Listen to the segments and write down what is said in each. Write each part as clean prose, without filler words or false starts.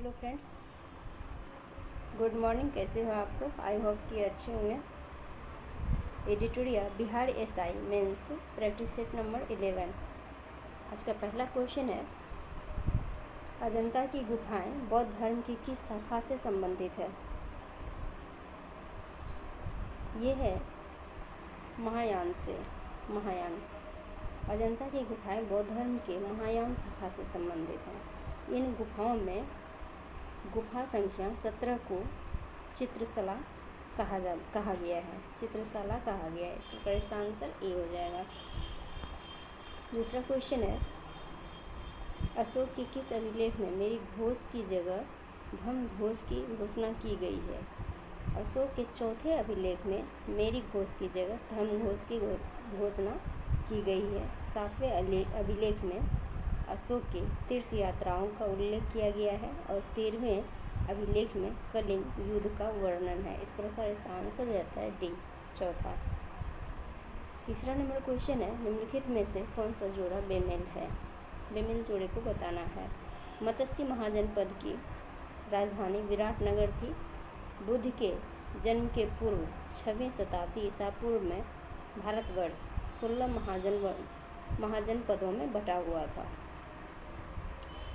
Hello friends, good morning. कैसे हो आप सब? आई होप कि अच्छे होंगे। एडिटोरिया Bihar SI mains practice set number 11। आज का पहला क्वेश्चन है, अजंता की गुफाएं बौद्ध धर्म की किस शाखा से संबंधित है? ये है महायान से। महायान। अजंता की गुफाएं बौद्ध धर्म के महायान शाखा से संबंधित हैं। इन गुफाओं में गुफा संख्या 17 को चित्रशला कहा गया है। चित्रशाला कहा गया है। इसका इसका आंसर ए हो जाएगा। दूसरा क्वेश्चन है, अशोक के किस अभिलेख में मेरी घोष की जगह धम घोष की घोषणा की गई है? अशोक के चौथे अभिलेख में मेरी घोष की जगह धम घोष की घोषणा की गई है। सातवें अभिलेख में अशोक के तीर्थ यात्राओं का उल्लेख किया गया है और 13वें अभिलेख में कलिंग युद्ध का वर्णन है। इस प्रकार इसका आंसर रहता है डी, चौथा। तीसरा नंबर क्वेश्चन है, निम्नलिखित में से कौन सा जोड़ा बेमेल है? बेमेल जोड़े को बताना है। मत्स्य महाजनपद की राजधानी विराटनगर थी। बुद्ध के जन्म के पूर्व 6वीं शताब्दी ईसा पूर्व में भारतवर्ष 16 महाजनपदों में बटा हुआ था।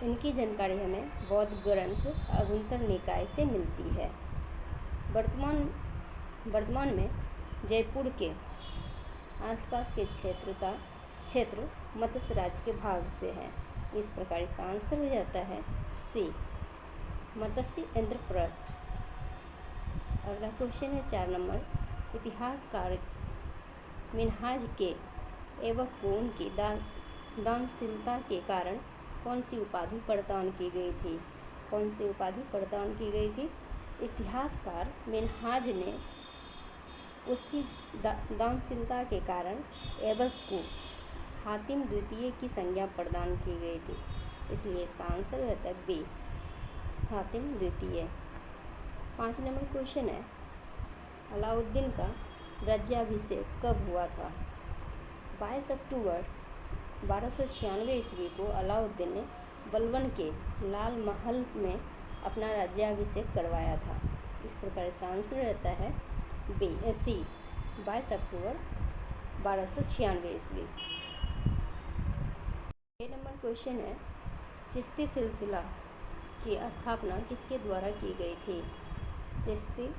इनकी जानकारी हमें बौद्ध ग्रंथ अगुंतर निकाय से मिलती है। वर्तमान में जयपुर के आसपास के क्षेत्र मत्स्य राज्य के भाग से है। इस प्रकार इसका आंसर हो जाता है सी, मत्स्य इंद्रप्रस्थ। अगला क्वेश्चन है 4 नंबर, इतिहासकार मिन्हाज के ऐबक को उनकी दानशीलता के कारण कौन सी उपाधि प्रदान की गई थी? कौन सी उपाधि प्रदान की गई थी? इतिहासकार मिन्हाज ने उसकी दानशीलता के कारण ऐबक को हातिम द्वितीय की संज्ञा प्रदान की गई थी। इसलिए इसका आंसर रहता है बी, हातिम द्वितीय। 5 नंबर क्वेश्चन है, अलाउद्दीन का राज्याभिषेक कब हुआ था? 22 अक्टूबर 1296 ईस्वी को अलाउद्दीन ने बलबन के लाल महल में अपना राज्याभिषेक करवाया था। इस प्रकार इसका आंसर रहता है बी, सी, 22 अक्टूबर 1296 ईस्वी। 6 नंबर क्वेश्चन है, चिश्ती सिलसिला की स्थापना किसके द्वारा की गई थी? चिश्ती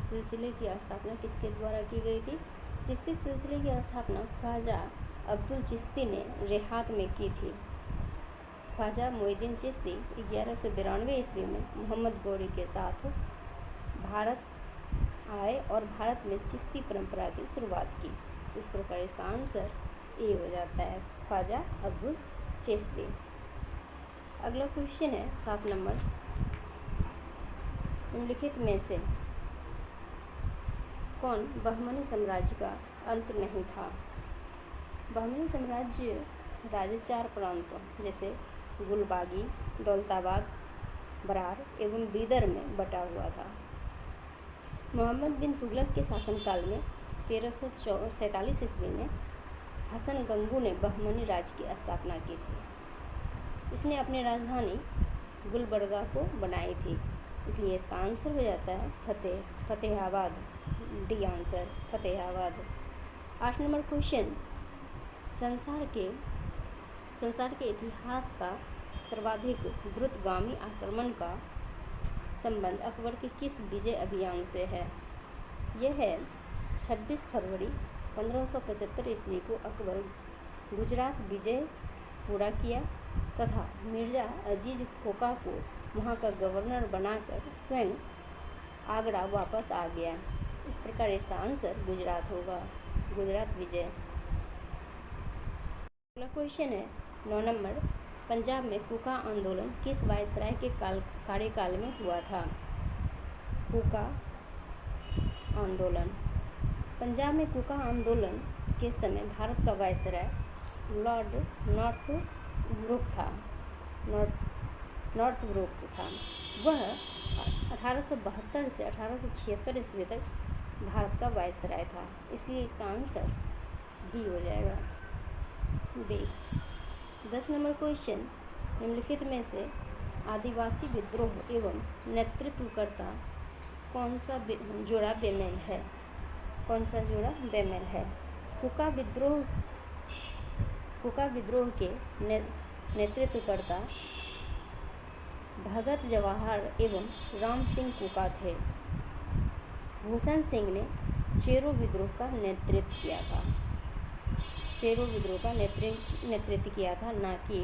सिलसिले की स्थापना किसके द्वारा की गई थी? चिश्ती सिलसिले की स्थापना ख्वाजा अब्दुल चिश्ती ने रेहात में की थी। ख्वाजा मोइनुद्दीन चिश्ती 1192 ईस्वी में मोहम्मद गौरी के साथ भारत आए और भारत में चिश्ती परंपरा की शुरुआत की। इस प्रकार इसका आंसर ए हो जाता है, ख्वाजा अब्दुल चिश्ती। अगला क्वेश्चन है 7 नंबर, निम्नलिखित में से कौन बहमनी साम्राज्य का अंत नहीं था? बहमनी साम्राज्य राज्य 4 प्रांतों जैसे गुलबागी, दौलताबाद, बरार एवं बीदर में बटा हुआ था। मोहम्मद बिन तुगलक के शासनकाल में 1347 ईस्वी में हसन गंगू ने बहमनी राज्य की स्थापना की थी। इसने अपनी राजधानी गुलबर्गा को बनाई थी। इसलिए इसका आंसर हो जाता है Fatehabad, D answer, Fatehabad. 8 number question, संसार के इतिहास का सर्वाधिक द्रुतगामी आक्रमण का संबंध अकबर के किस विजय अभियान से है? यह है 26 फरवरी 1575 ईस्वी को अकबर गुजरात विजय पूरा किया तथा मिर्जा अजीज खोका को वहां का गवर्नर बनाकर स्वयं आगरा वापस आ गया। इस प्रकार इसका आंसर गुजरात होगा, गुजरात विजय। अगला क्वेश्चन है 9 नंबर, पंजाब में कूका आंदोलन किस वायसराय के कार्यकाल में हुआ था? कूका आंदोलन। पंजाब में कूका आंदोलन के समय भारत का वायसराय लॉर्ड नॉर्थब्रुक था। वह 1872 से 1876 ईस्वी तक भारत का वायसराय था। इसलिए इसका आंसर बी हो जाएगा, बी। 10 नंबर क्वेश्चन, निम्नलिखित में से आदिवासी विद्रोह एवं नेतृत्वकर्ता कौन सा जोड़ा बेमेल है? कौन सा जोड़ा बेमेल है? कुका विद्रोह के नेतृत्वकर्ता भगत जवाहर एवं राम सिंह कुका थे। भूषण सिंह ने चेरो विद्रोह का नेतृत्व किया था। चेरो विद्रोह का नेतृत्व किया था, ना कि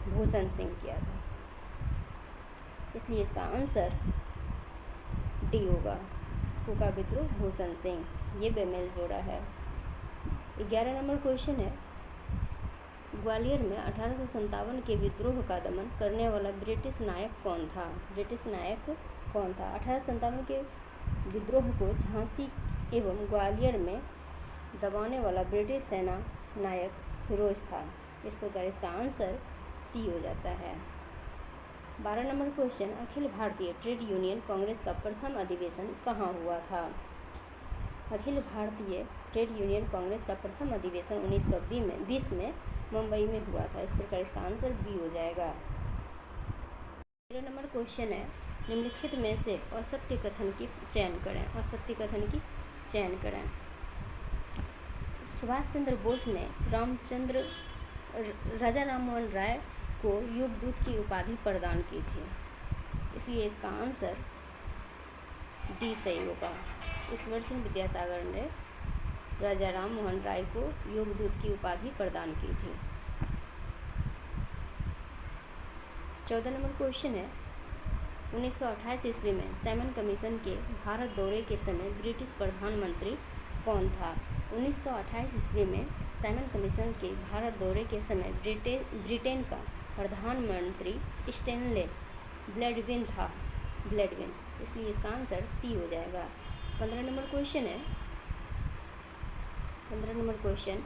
भूषण सिंह किया था। इसलिए इसका आंसर डी होगा, कुका विद्रोह भूषण सिंह, ये बेमेल जोड़ा है। 11 नंबर क्वेश्चन है, ग्वालियर में 1857 के विद्रोह का दमन करने वाला ब्रिटिश नायक कौन था? ब्रिटिश नायक कौन था? 1857 के विद्रोह को झांसी एवं ग्वालियर में दबाने वाला ब्रिटिश सेना नायक फिरोज था। इस प्रकार इसका आंसर सी हो जाता है। 12 number question, Akhil Bharatiya trade union Congress का प्रथम अधिवेशन कहाँ हुआ था? अखिल भारतीय ट्रेड यूनियन कांग्रेस का प्रथम अधिवेशन 1920 में मुंबई में हुआ था। इस प्रकार इसका आंसर बी हो जाएगा। 13 नंबर क्वेश्चन है, निम्नलिखित में से असत्य कथन की चयन करें। असत्य कथन की चयन करें। सुभाष चंद्र बोस ने राजा राममोहन राय को युगदूत की उपाधि प्रदान की थी। इसलिए इसका आंसर डी सही होगा। ईश्वर सिंह विद्यासागर ने राजा राममोहन राय को युगदूत की उपाधि प्रदान की थी। 14 नंबर क्वेश्चन है, 1928 ईस्वी में सैमन कमीशन के भारत दौरे के समय ब्रिटिश प्रधानमंत्री कौन था? 1928 ईस्वी में सैमन कमीशन के भारत दौरे के समय ब्रिटेन का प्रधानमंत्री स्टैनले ब्लैडविन था। ब्लैडविन, इसलिए इसका आंसर सी हो जाएगा। 15 नंबर क्वेश्चन है, 15 नंबर क्वेश्चन,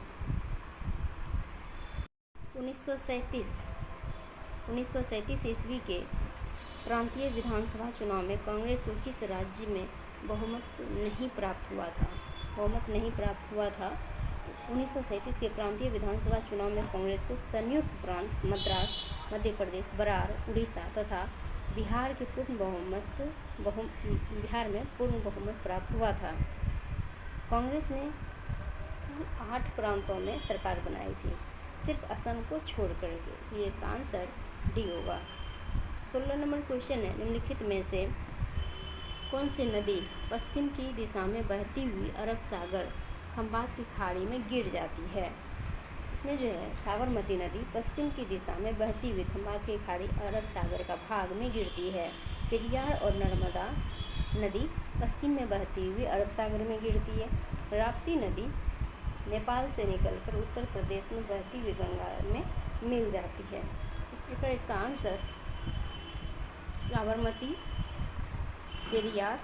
1937 ईस्वी के प्रांतीय विधानसभा चुनाव में कांग्रेस को किस राज्य में बहुमत नहीं प्राप्त हुआ था? बहुमत नहीं प्राप्त हुआ था। 1937 के प्रांतीय विधानसभा चुनाव में कांग्रेस को संयुक्त प्रांत मद्रास, मध्य प्रदेश, बरार, उड़ीसा तथा बिहार में पूर्ण बहुमत प्राप्त हुआ था। कांग्रेस ने 8 प्रांतों में सरकार बनाई थी, सिर्फ असम को छोड़ करके, इसलिए इसका आंसर डी होगा। 16 नंबर क्वेश्चन है, निम्नलिखित में से कौन सी नदी पश्चिम की दिशा में बहती हुई अरब सागर खंबात की खाड़ी में गिर जाती है? इसमें जो है साबरमती नदी पश्चिम की दिशा में बहती हुई खंबात की खाड़ी अरब सागर का भाग में गिरती है। पेरियार और नर्मदा नदी पश्चिम में बहती हुई अरब सागर में गिरती है। राप्ती नदी नेपाल से निकलकर उत्तर प्रदेश में बहती हुई गंगा में मिल जाती है। इस प्रकार इसका आंसर साबरमती, पेरियार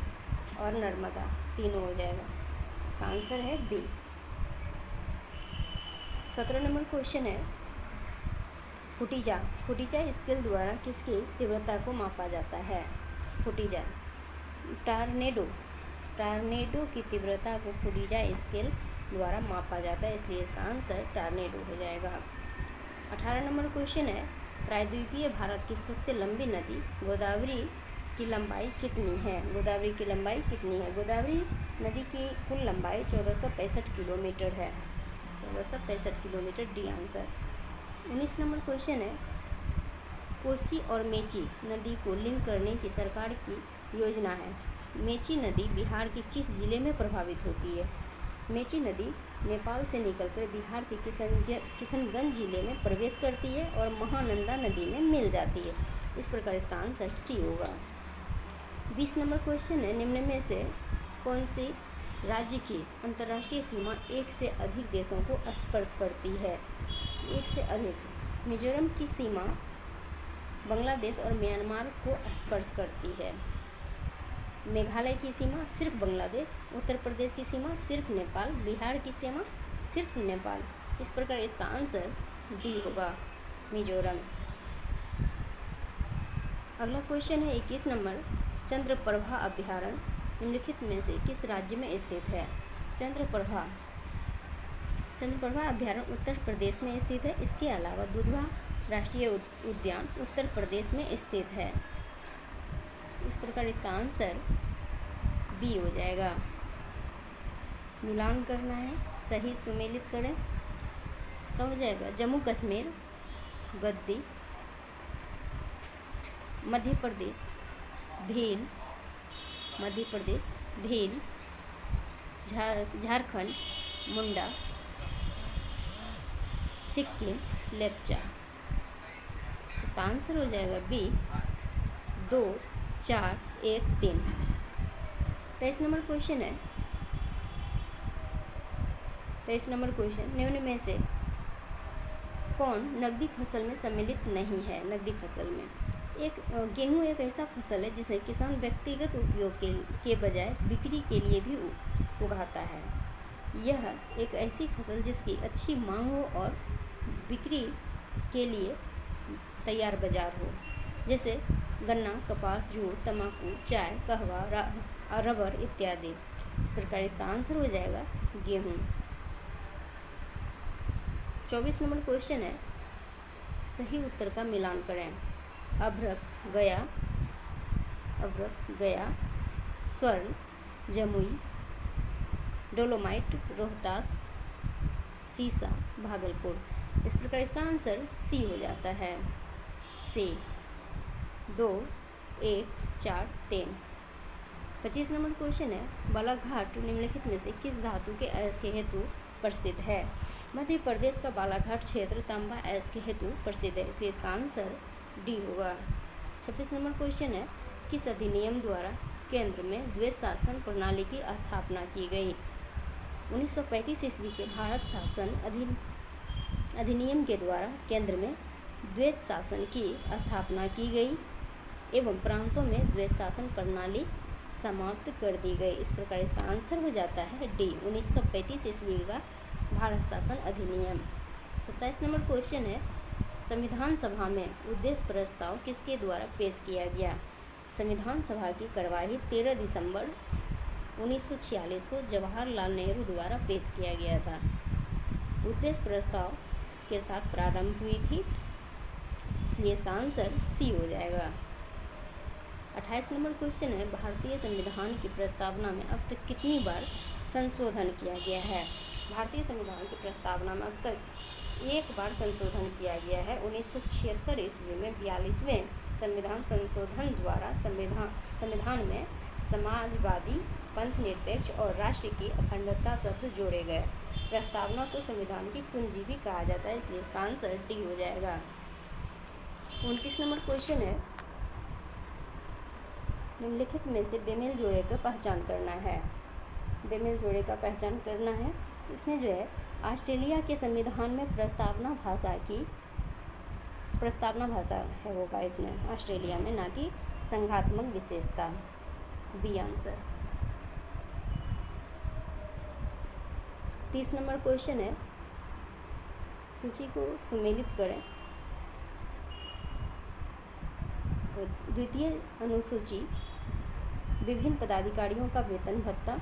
और नर्मदा तीनों हो जाएगा। इसका आंसर है बी। 17 नंबर क्वेश्चन है, फुटीजा स्केल द्वारा किसकी तीव्रता को मापा जाता है? फुटीजा, टार्नेडो की तीव्रता को फुटीजा स्केल द्वारा मापा जाता है, इसलिए इसका आंसर टार्नेडो हो जाएगा। 18 नंबर क्वेश्चन है, प्रायद्वीपीय भारत की सबसे लंबी नदी गोदावरी की लंबाई कितनी है? गोदावरी की लंबाई कितनी है? गोदावरी नदी की कुल लंबाई 1465 किलोमीटर है। 1465 kilometre, D answer. 19 number question है, कोसी और मेची नदी को लिंक करने की सरकार की योजना है। मेची नदी बिहार के किस जिले में प्रभावित होती है? मेची नदी नेपाल से निकलकर बिहार के किशनगंज जिले में प्रवेश करती है और महानंदा नदी में मिल जाती है। इस प्रकार इसका आंसर सी होगा। 20 नंबर क्वेश्चन है, निम्न में से कौन सी राज्य की अंतर्राष्ट्रीय सीमा एक से अधिक देशों को स्पर्श करती है? एक से अधिक। मिजोरम की सीमा बांग्लादेश और म्यांमार को स्पर्श करती है। मेघालय की सीमा सिर्फ बांग्लादेश, उत्तर प्रदेश की सीमा सिर्फ नेपाल, बिहार की सीमा सिर्फ नेपाल। इस प्रकार इसका आंसर डी होगा, मिजोरम। अगला क्वेश्चन है 21 नंबर, चंद्रप्रभा अभ्यारण्य निम्नलिखित में से किस राज्य में स्थित है? चंद्रप्रभा अभ्यारण्य उत्तर प्रदेश में स्थित है। इसके अलावा दुधवा राष्ट्रीय उद्यान उत्तर प्रदेश में स्थित है। इस प्रकार इसका आंसर बी हो जाएगा। मिलान करना है, सही सुमेलित करें। इसका हो जाएगा जम्मू कश्मीर, गद्दी, मध्य प्रदेश भील, मध्य प्रदेश भील, झारखंड मुंडा, सिक्किम लेप्चा। इसका आंसर हो जाएगा बी 2, 4, 1, 3। 23 नंबर क्वेश्चन है। 23 नंबर क्वेश्चन, निम्न में से कौन नकदी फसल में सम्मिलित नहीं है? नकदी फसल में गेहूं एक ऐसा फसल है जिसे किसान व्यक्तिगत उपयोग के बजाय बिक्री के लिए भी उगाता है। यह एक ऐसी फसल जिसकी अच्छी मांग हो और बिक्री के लिए तैयार बाजार हो, जैसे गन्ना, कपास, जूट, तंबाकू, चाय, कहवा, रबर इत्यादि। इस प्रकार इसका आंसर हो जाएगा गेहूं। 24 नंबर क्वेश्चन है, सही उत्तर का मिलान करें। अभ्रक गया, स्वर्ण जमुई, डोलोमाइट रोहतास, सीसा भागलपुर। इस प्रकार इसका आंसर सी हो जाता है। सी 2, 1, 4, 3। 25 नंबर क्वेश्चन है, बालाघाट निम्नलिखित में से किस धातु के अयस्क के हेतु प्रसिद्ध है? मध्य प्रदेश का बालाघाट क्षेत्र तांबा अयस्क के हेतु प्रसिद्ध है, इसलिए इसका आंसर डी होगा। 26 नंबर क्वेश्चन है, किस अधिनियम द्वारा केंद्र में द्वैत शासन प्रणाली की स्थापना की गई? 1935 ईस्वी के भारत शासन अधिनियम के द्वारा केंद्र में द्वैत शासन की स्थापना की गई एवं प्रांतों में द्वैत शासन प्रणाली समाप्त कर दी गई। इस प्रकार इसका आंसर हो जाता है डी 1935 ईस्वी का भारत शासन अधिनियम। 27 नंबर क्वेश्चन है, संविधान सभा में उद्देश्य प्रस्ताव किसके द्वारा पेश किया गया? संविधान सभा की कार्यवाही 13 दिसंबर 1946 को जवाहरलाल नेहरू द्वारा पेश किया गया था। उद्देश्य प्रस्ताव के साथ प्रारंभ हुई थी, इसलिए इसका आंसर सी हो जाएगा। 28 नंबर क्वेश्चन है, भारतीय संविधान की प्रस्तावना में अब तक कितनी बार संशोधन किया गया है? भारतीय संविधान की प्रस्तावना में अब तक एक बार संशोधन किया गया है। 1976 ईस्वी में 42वें संविधान संशोधन द्वारा संविधान में समाजवादी, पंथनिरपेक्ष और राष्ट्र की अखंडता शब्द जोड़े गए। प्रस्तावना को संविधान की कुंजी भी कहा जाता है, इसलिए इसका आंसर डी हो जाएगा। 29 नंबर क्वेश्चन है, निम्नलिखित में से बेमेल जोड़े का पहचान करना है। बेमेल जोड़े का पहचान करना है, इसमें जो है ऑस्ट्रेलिया के संविधान में प्रस्तावना भाषा है होगा इसमें ऑस्ट्रेलिया में, ना कि संघात्मक विशेषता। B answer. 30 नंबर क्वेश्चन है, सूची को सुमेलित करें। द्वितीय अनुसूची विभिन्न पदाधिकारियों का वेतन भत्ता,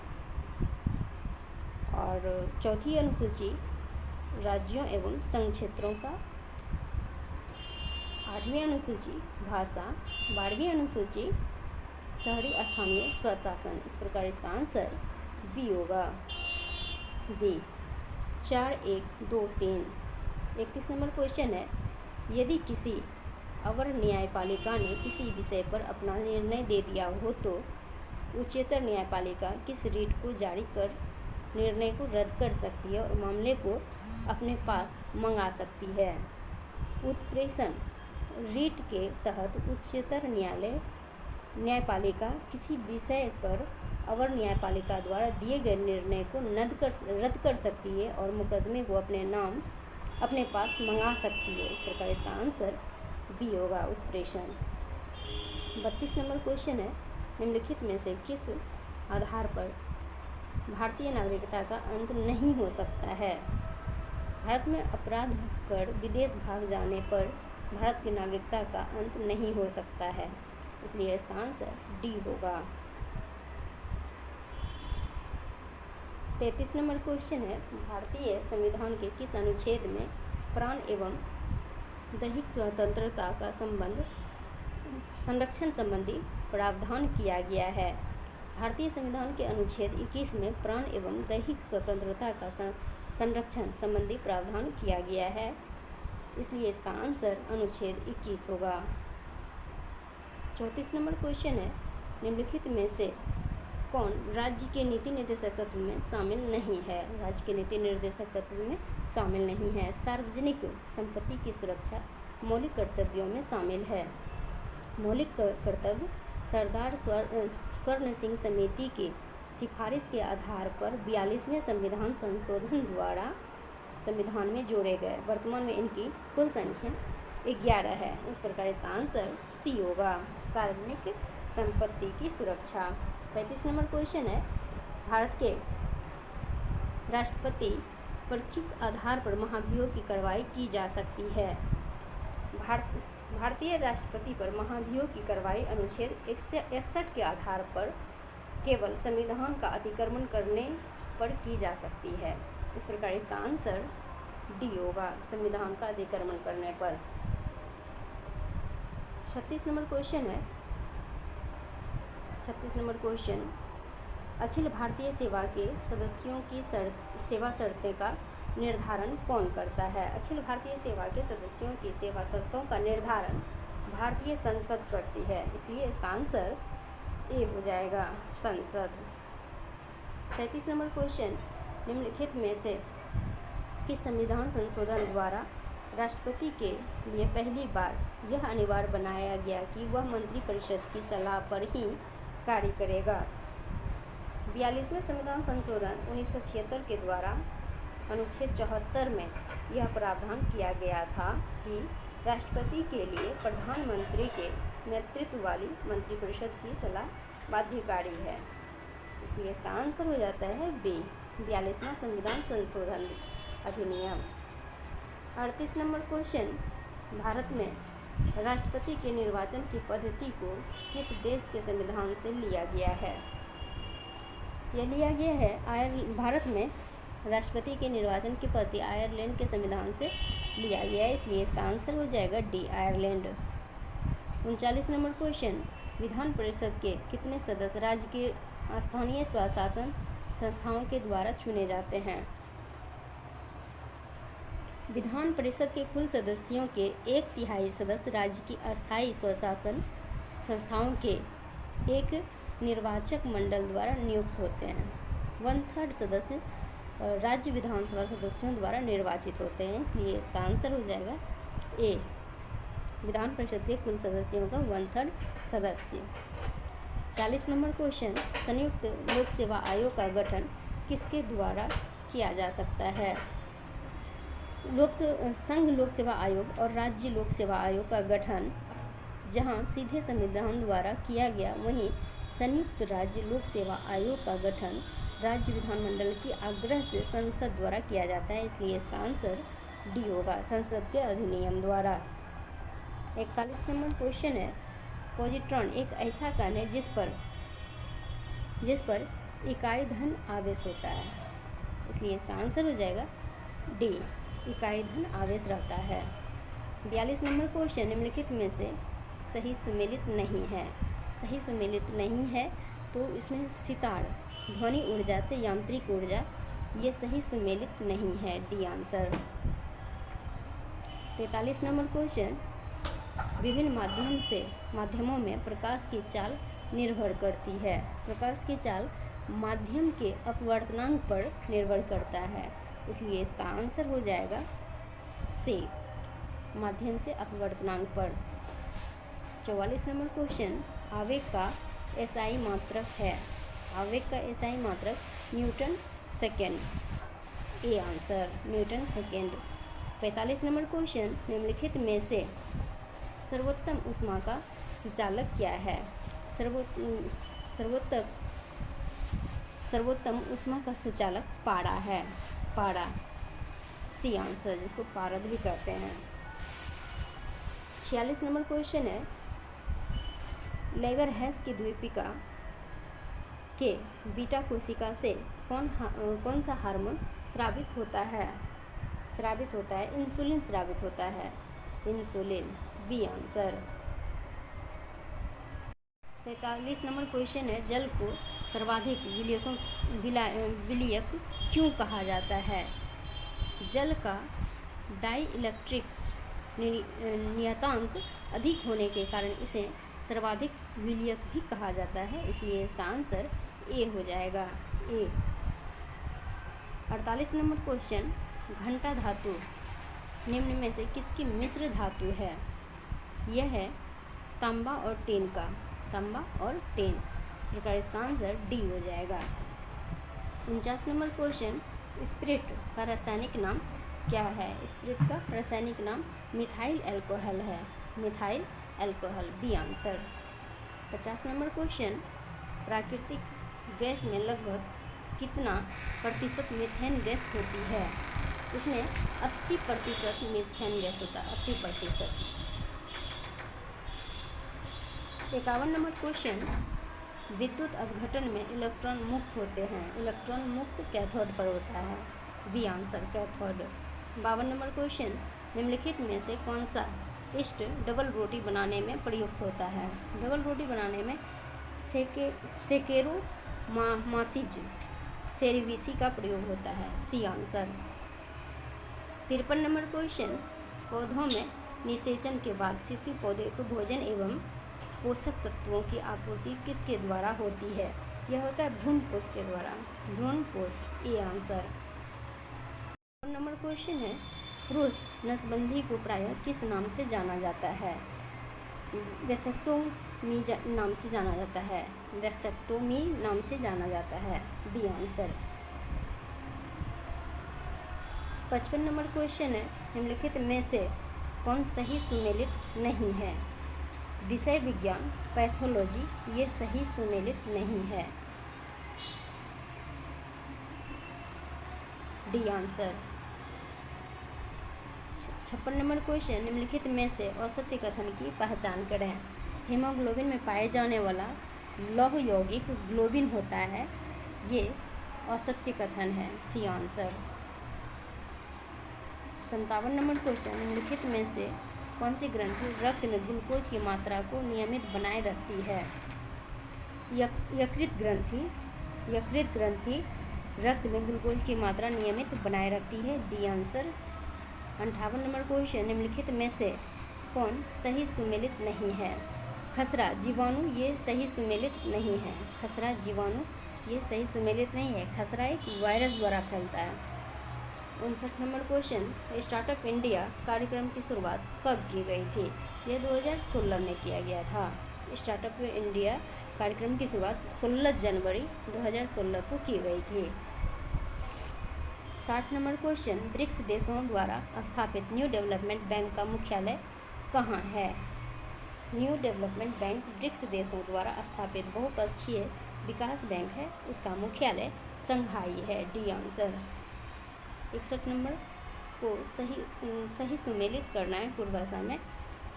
और चौथी अनुसूची राज्यों एवं संघ क्षेत्रों का, 8वीं अनुसूची भाषा, 12वीं अनुसूची शहरी स्थानीय स्वशासन। इस प्रकार इसका आंसर बी होगा। बी 4, 1, 2, 3। 31 नंबर क्वेश्चन है, यदि किसी अवर न्यायपालिका ने किसी विषय पर अपना निर्णय दे दिया हो तो उच्चतर न्यायपालिका किस रीट को जारी कर निर्णय को रद्द कर सकती है और मामले को अपने पास मंगा सकती है? उत्प्रेषण रीट के तहत उच्चतर न्यायपालिका किसी विषय पर अवर न्यायपालिका द्वारा दिए गए निर्णय को रद्द कर सकती है और मुकदमे को अपने पास मंगा सकती है। इस प्रकार इसका आंसर बी होगा, उत्प्रेषण। 32 नंबर क्वेश्चन है, निम्नलिखित में से किस आधार पर भारतीय नागरिकता का अंत नहीं हो सकता है? भारत में अपराध कर विदेश भाग जाने पर भारत की नागरिकता का अंत नहीं हो सकता है, इसलिए इसका आंसर डी होगा। 33 नंबर क्वेश्चन है, भारतीय संविधान के किस अनुच्छेद में प्राण एवं दैहिक स्वतंत्रता का संरक्षण संबंधी प्रावधान किया गया है। भारतीय संविधान के अनुच्छेद 21 में प्राण एवं दैहिक स्वतंत्रता का संरक्षण संबंधी प्रावधान किया गया है, इसलिए इसका आंसर अनुच्छेद 21 होगा। 34 नंबर क्वेश्चन है, निम्नलिखित में से कौन राज्य के नीति निर्देशक तत्व में शामिल नहीं है? राज्य के नीति निर्देशक तत्व में शामिल नहीं है। सार्वजनिक संपत्ति की सुरक्षा मौलिक कर्तव्यों में शामिल है। मौलिक कर्तव्य सरदार स्वर्ण सिंह समिति की सिफारिश के आधार पर 42वें संविधान संशोधन द्वारा संविधान में जोड़े गए। वर्तमान में इनकी कुल संख्या 11 है। इस प्रकार इसका आंसर सी होगा, सार्वजनिक संपत्ति की सुरक्षा। 35 नंबर क्वेश्चन है, भारत के राष्ट्रपति पर किस आधार पर महाभियोग की कार्रवाई की जा सकती है? भारतीय राष्ट्रपति पर महाभियोग की कार्रवाई अनुच्छेद 161 के आधार पर केवल संविधान का अतिक्रमण करने पर की जा सकती है। इस प्रकार इसका आंसर डी होगा, संविधान का अतिक्रमण करने पर। 36 नंबर क्वेश्चन है, 36 नंबर क्वेश्चन, अखिल भारतीय सेवा के सदस्यों की सेवा शर्तें का निर्धारण कौन करता है? अखिल भारतीय सेवा के सदस्यों की सेवा शर्तों का निर्धारण भारतीय संसद करती है, इसलिए इसका आंसर ए हो जाएगा, संसद। 37 नंबर क्वेश्चन, निम्नलिखित में से किस संविधान संशोधन द्वारा राष्ट्रपति के लिए पहली बार यह अनिवार्य बनाया गया कि वह मंत्रिपरिषद की सलाह पर ही कार्य करेगा? 42वें संविधान संशोधन 1976 के द्वारा अनुच्छेद 74 में यह प्रावधान किया गया था कि राष्ट्रपति के लिए प्रधानमंत्री के नेतृत्व वाली मंत्रिपरिषद की सलाह बाध्यकारी है, इसलिए इसका आंसर हो जाता है बी, 42वां संविधान संशोधन अधिनियम। 38 नंबर क्वेश्चन, भारत में राष्ट्रपति के निर्वाचन की पद्धति को किस देश के संविधान से लिया गया है? यह लिया गया है भारत में राष्ट्रपति के निर्वाचन की पद्धति आयरलैंड के संविधान से लिया गया है, इसलिए इसका आंसर हो जाएगा D, Ireland. 39 number question, Vidhan Parishad के कितने सदस्य राज्य के स्थानीय स्वशासन संस्थाओं के द्वारा चुने जाते हैं? विधान परिषद के कुल सदस्यों के 1/3 सदस्य राज्य की अस्थायी स्वशासन संस्थाओं के एक निर्वाचक मंडल द्वारा नियुक्त होते हैं। 1/3 सदस्य राज्य विधानसभा सदस्यों द्वारा निर्वाचित होते हैं, इसलिए इसका आंसर हो जाएगा ए, विधान परिषद के कुल सदस्यों का 1/3 सदस्य। 40 नंबर क्वेश्चन, संयुक्त लोक सेवा आयोग का गठन किसके द्वारा किया जा सकता है? संघ लोक सेवा आयोग और राज्य लोक सेवा आयोग का गठन जहां सीधे संविधान द्वारा किया गया, वहीं संयुक्त राज्य लोक सेवा आयोग का गठन राज्य विधानमंडल की आग्रह से संसद द्वारा किया जाता है, इसलिए इसका आंसर डी होगा, संसद के अधिनियम द्वारा। 41 नंबर क्वेश्चन है, पॉजिट्रॉन एक ऐसा कण है जिस पर इकाई धन आवेश होता है, इसलिए इसका आंसर हो जाएगा डी, इकाई धन आवेश रहता है। 42 नंबर क्वेश्चन, निम्नलिखित में से सही सुमेलित नहीं है? सही सुमेलित नहीं है तो इसमें सितार ध्वनि ऊर्जा से यांत्रिक ऊर्जा, ये सही सुमेलित नहीं है, डी आंसर। 43 नंबर क्वेश्चन, विभिन्न माध्यमों में प्रकाश की चाल निर्भर करती है। प्रकाश की चाल माध्यम के अपवर्तनांक पर निर्भर करता है, इसलिए इसका आंसर हो जाएगा सी, माध्यम से अपवर्तनांक पर। 44 नंबर क्वेश्चन, आवेग का एसआई मात्रक है? आवेग का एसआई मात्रक Newton second, A answer, Newton second. 45 number question, निम्नलिखित में से सर्वोत्तम ऊष्मा का सुचालक क्या है? सर्वोत्तम ऊष्मा का सुचालक पारा है, पारा, सी आंसर, जिसको पारद भी कहते हैं। 46 नंबर क्वेश्चन है, लेगरहैस की द्वीपिका के बीटा कोशिका से कौन सा हार्मोन स्रावित होता है? इंसुलिन स्रावित होता है। Insulin, B answer. 47 number question है, जल को सर्वाधिक विलायक क्यों कहा जाता है? जल का डाइइलेक्ट्रिक नियतांक अधिक होने के कारण इसे सर्वाधिक विलयक भी कहा जाता है, इसलिए इसका आंसर ए हो जाएगा, ए। 48 नंबर क्वेश्चन, घंटा धातु निम्न में से किसकी मिश्र धातु है? यह है तांबा और टेन का, तांबा और टेन, इस प्रकार इसका आंसर डी हो जाएगा। 49 नंबर क्वेश्चन, स्पिरिट का रासायनिक नाम क्या है? स्पिरिट का रासायनिक नाम मिथाइल अल्कोहल है, methyl alcohol, B answer. 50 number question, प्राकृतिक गैस में लगभग कितना प्रतिशत मीथेन गैस होती है? इसमें 80% मीथेन गैस होता है, 80%। 51 नंबर क्वेश्चन, विद्युत अपघटन में इलेक्ट्रॉन मुक्त होते हैं, इलेक्ट्रॉन मुक्त कैथोड पर होता है, B answer, cathode. 52 number question, निम्नलिखित में से कौन सा ईस्ट डबल रोटी बनाने में प्रयुक्त होता है? डबल रोटी बनाने में सेकेरोमाइसीज सेरेविसी का प्रयोग होता है, सी आंसर। 53 नंबर क्वेश्चन, पौधों में निषेचन के बाद शिशु पौधे को भोजन एवं पोषक तत्वों की आपूर्ति किसके द्वारा होती है? यह होता है भ्रूणपोष के द्वारा, भ्रूणपोष, ए आंसर। नंबर क्वेश्चन है, पुरुष नसबंदी को प्रायः किस नाम से जाना जाता है? वैसेक्टोमी नाम से जाना जाता है, वैसेक्टोमी नाम से जाना जाता है, बी आंसर। 55 नंबर क्वेश्चन है, निम्नलिखित में से कौन सही सुमेलित नहीं है? विषय विज्ञान, पैथोलॉजी, ये सही सुमेलित नहीं है, डी आंसर। 56 नंबर क्वेश्चन, निम्नलिखित में से असत्य कथन की पहचान करें। हीमोग्लोबिन में पाए जाने वाला लौह यौगिक ग्लोबिन होता है, ये असत्य कथन है, सी आंसर। 57 नंबर क्वेश्चन, निम्नलिखित में से कौन सी ग्रंथि रक्त में ग्लूकोज की मात्रा को नियमित बनाए रखती है? यकृत ग्रंथि, यकृत ग्रंथि रक्त में ग्लूकोज की मात्रा नियमित बनाए रखती है, डी आंसर। 58 नंबर क्वेश्चन, निम्नलिखित में से कौन सही सुमेलित नहीं है? खसरा जीवाणु, ये सही सुमेलित नहीं है, खसरा जीवाणु ये सही सुमेलित नहीं है, खसरा एक वायरस द्वारा फैलता है। 59 नंबर क्वेश्चन, स्टार्टअप इंडिया कार्यक्रम की शुरुआत कब की गई थी? यह 2016 में किया गया था। स्टार्टअप इंडिया कार्यक्रम की शुरुआत 16 जनवरी 2016 को की गई थी। 60 नंबर क्वेश्चन, ब्रिक्स देशों द्वारा स्थापित न्यू डेवलपमेंट बैंक का मुख्यालय कहाँ है? न्यू डेवलपमेंट बैंक ब्रिक्स देशों द्वारा स्थापित बहुपक्षीय विकास बैंक है, इसका मुख्यालय संघाई है, डी आंसर। 61 नंबर को सही सुमेलित करना है पूर्व भाषा में,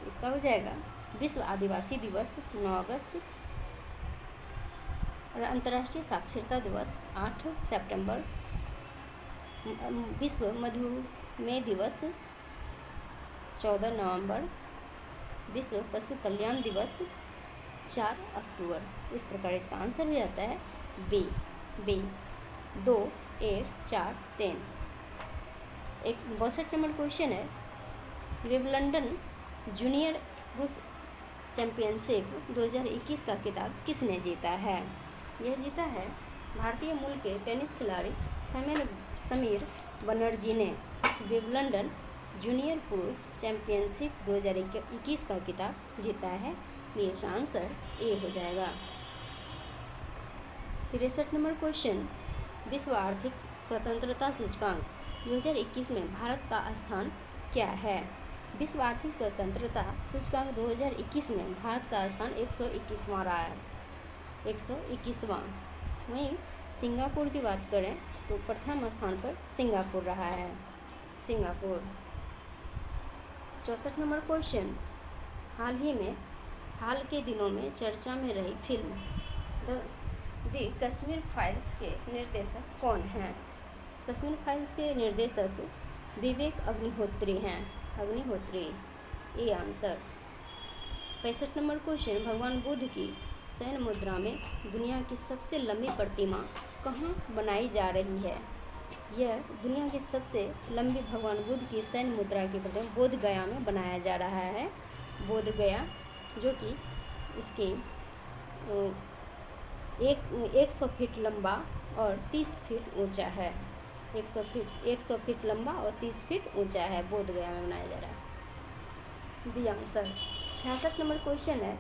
इसका हो जाएगा विश्व आदिवासी दिवस 9 अगस्त और अंतर्राष्ट्रीय साक्षरता दिवस 8 सितंबर, विश्व मधुमेह दिवस 14 नवंबर, विश्व पशु कल्याण दिवस 4 अक्टूबर। इस प्रकार इसका आंसर हो जाता है बी, बी 2, 1, 4, 3। एक 62 नंबर क्वेश्चन है, विंबलडन जूनियर पुरुष चैंपियनशिप 2021 का खिताब किसने जीता है? यह जीता है भारतीय मूल के टेनिस खिलाड़ी समीर बनर्जी ने विंबलडन जूनियर पुरुष चैंपियनशिप 2021 का खिताब जीता है, इसलिए इसका आंसर ए हो जाएगा। 63 नंबर क्वेश्चन, विश्व आर्थिक स्वतंत्रता सूचकांक 2021 में भारत का स्थान क्या है? विश्व आर्थिक स्वतंत्रता सूचकांक 2021 में भारत का स्थान 121वां रहा है, 121वां। वहीं सिंगापुर की बात करें तो प्रथम स्थान पर सिंगापुर रहा है, सिंगापुर। 64 नंबर क्वेश्चन, हाल के दिनों में चर्चा में रही फिल्म द कश्मीर फाइल्स के निर्देशक कौन हैं? कश्मीर फाइल्स के निर्देशक विवेक अग्निहोत्री हैं, Agnihotri, A answer. 65 number question, भगवान बुद्ध की शयन मुद्रा में दुनिया की सबसे लंबी प्रतिमा कहाँ बनाई जा रही है? यह दुनिया की सबसे लंबी भगवान बुद्ध की शयन मुद्रा की प्रतिमा बोध गया में बनाया जा रहा है। बोध गया, जो कि इसके 100 फीट लंबा और 30 फीट ऊंचा है। 100 फीट लंबा और 30 फीट ऊंचा है, बोध गया में बनाया जा रहा है। B answer. 66 नंबर क्वेश्चन है,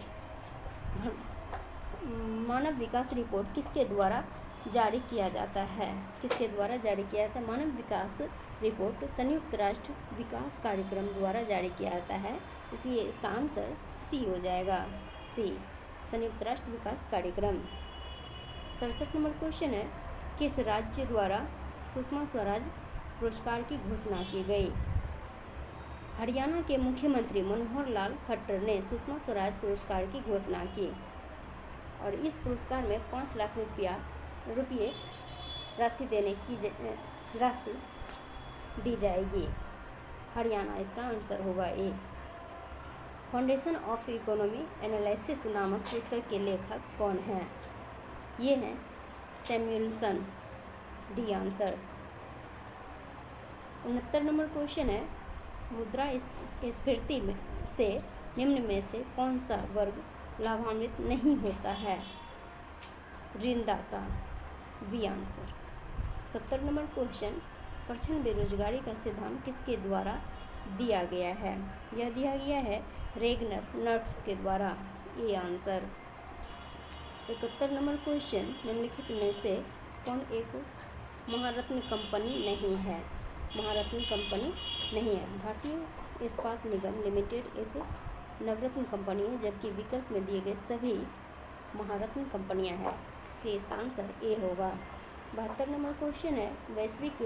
मानव विकास रिपोर्ट किसके द्वारा जारी किया जाता है? किसके द्वारा जारी किया जाता है? मानव विकास रिपोर्ट संयुक्त राष्ट्र विकास कार्यक्रम द्वारा जारी किया जाता है, इसलिए इसका आंसर सी हो जाएगा, सी, संयुक्त राष्ट्र विकास कार्यक्रम। 67 नंबर क्वेश्चन है, किस राज्य द्वारा सुषमा स्वराज पुरस्कार की घोषणा की गई? हरियाणा के मुख्यमंत्री मनोहर लाल खट्टर ने सुषमा स्वराज पुरस्कार की घोषणा की और इस पुरस्कार में 5 लाख रुपये राशि दी जाएगी। हरियाणा, इसका आंसर होगा ए। फाउंडेशन ऑफ इकोनॉमी एनालिसिस नामक पुस्तक के लेखक कौन हैं? ये हैं सैमुएलसन, डी आंसर। 69 नंबर क्वेश्चन है, मुद्रास्फीति से निम्न में से कौन सा वर्ग लाभान्वित नहीं होता है? ऋणदाता, बी आंसर। 70 नंबर क्वेश्चन, प्रचंड बेरोजगारी का सिद्धांत किसके द्वारा दिया गया है? यह दिया गया है रेगनर नर्स के द्वारा, ए आंसर। 71 नंबर क्वेश्चन, निम्नलिखित में से कौन एक महारत्न कंपनी नहीं है? महारत्न कंपनी नहीं है। भारतीय इस्पात निगम लिमिटेड एक नवरत्न कंपनी है, जबकि विकल्प में दिए गए सभी महारत्न कंपनियां हैं, इसलिए इसका आंसर ए होगा। 72 नंबर क्वेश्चन है, वैश्विक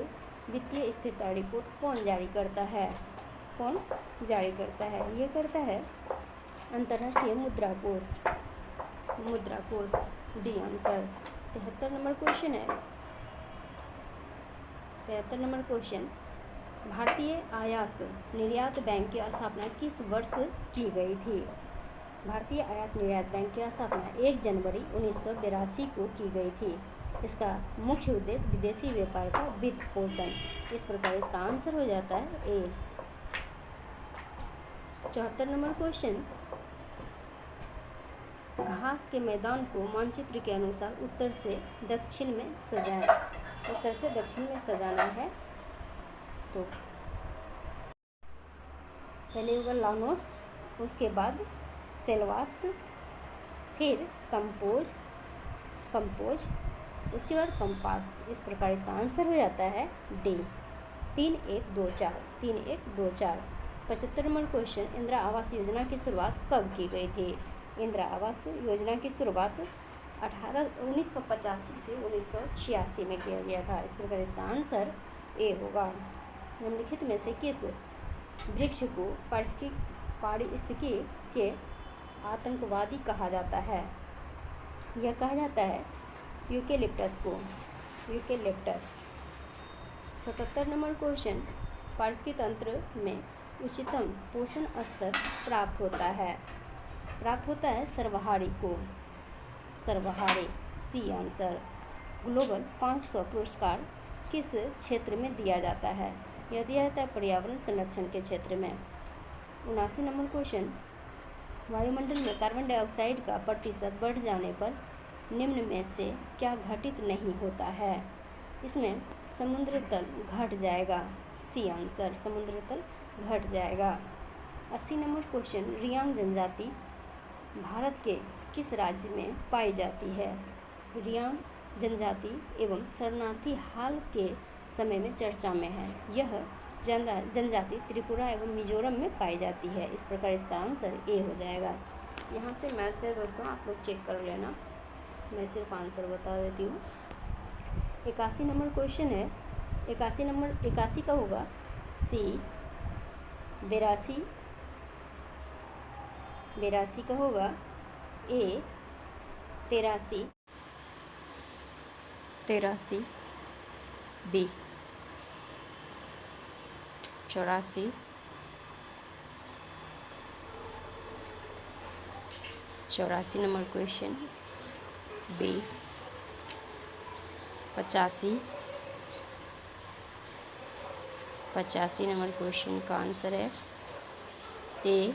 वित्तीय स्थिरता रिपोर्ट कौन जारी करता है? कौन जारी करता है? ये करता है अंतर्राष्ट्रीय मुद्रा कोष, डी आंसर। 73 नंबर क्वेश्चन है, 73 नंबर क्वेश्चन, भारतीय आयात निर्यात बैंक की स्थापना किस वर्ष की गई थी? भारतीय आयात निर्यात बैंक की स्थापना 1 जनवरी 1982 को की गई थी। इसका मुख्य उद्देश्य विदेशी व्यापार का वित्त पोषण। इस प्रकार इसका आंसर हो जाता है ए। 74 नंबर क्वेश्चन, घास के मैदान को मानचित्र के अनुसार उत्तर से दक्षिण में सजाएं। उत्तर से दक्षिण में सजाना है, तो पहले होगा लानोस, उसके बाद सेल्वास, फिर कंपोज, उसके बाद कंपास। इस प्रकार इसका आंसर हो जाता है D, 3 1 2 4, 3 1 2 4। 75 number question, Indira Awas Yojana की शुरुआत कब की गई थी? इंदिरा आवास योजना की शुरुआत 1985 से 1986 में किया गया था। इस प्रकार इसका आंसर ए होगा। निम्नलिखित में से किस वृक्ष को पारिस्थितिकी के आतंकवादी कहा जाता है? यह कहा जाता है यूकेलिप्टस को, यूकेलिप्टस। 77 नंबर क्वेश्चन, पारिस्थितिकी तंत्र में उच्चतम पोषण स्तर प्राप्त होता है सर्वहारी को, सर्वहारी, सी आंसर। ग्लोबल 500 पुरस्कार किस क्षेत्र में दिया जाता है? यह दिया जाता है पर्यावरण संरक्षण के क्षेत्र में। 79 नंबर क्वेश्चन, वायुमंडल में कार्बन डाइऑक्साइड का प्रतिशत बढ़ जाने पर निम्न में से क्या घटित नहीं होता है? इसमें समुद्र तल घट जाएगा, सी आंसर, समुद्र तल घट जाएगा। 80 नंबर क्वेश्चन, रियांग जनजाति भारत के किस राज्य में पाई जाती है? रियांग जनजाति एवं शरणार्थी हाल के समय में चर्चा में है। यह जनजाति त्रिपुरा एवं मिजोरम में पाई जाती है। इस प्रकार इसका आंसर ए हो जाएगा। यहाँ से मैथ से दोस्तों आप लोग चेक कर लेना, मैं सिर्फ आंसर बता देती हूँ। 81 नंबर क्वेश्चन है, 81 का होगा सी। 82 का होगा A. 83 B. 84 84 number question B. 85 number question का आंसर है A.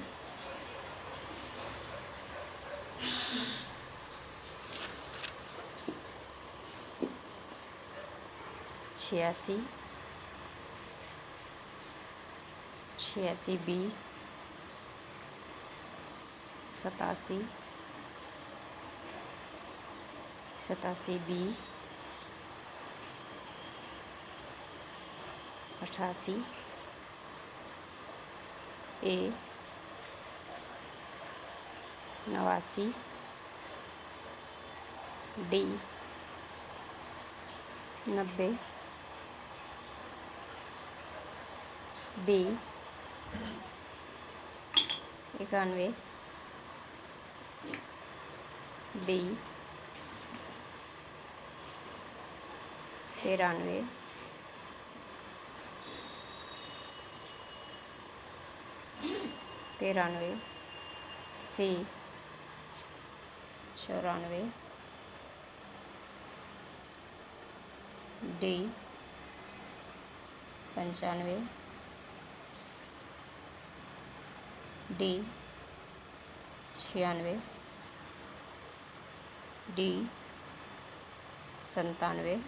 86 B. 87 B. 88 A. 89 D. 90 B. 91 B. 93 C. 94 D. 95 D. 96 D. 97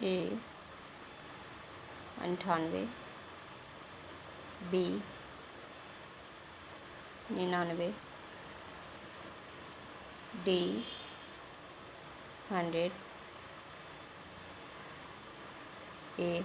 A. 98 B. 99 D. 100 A.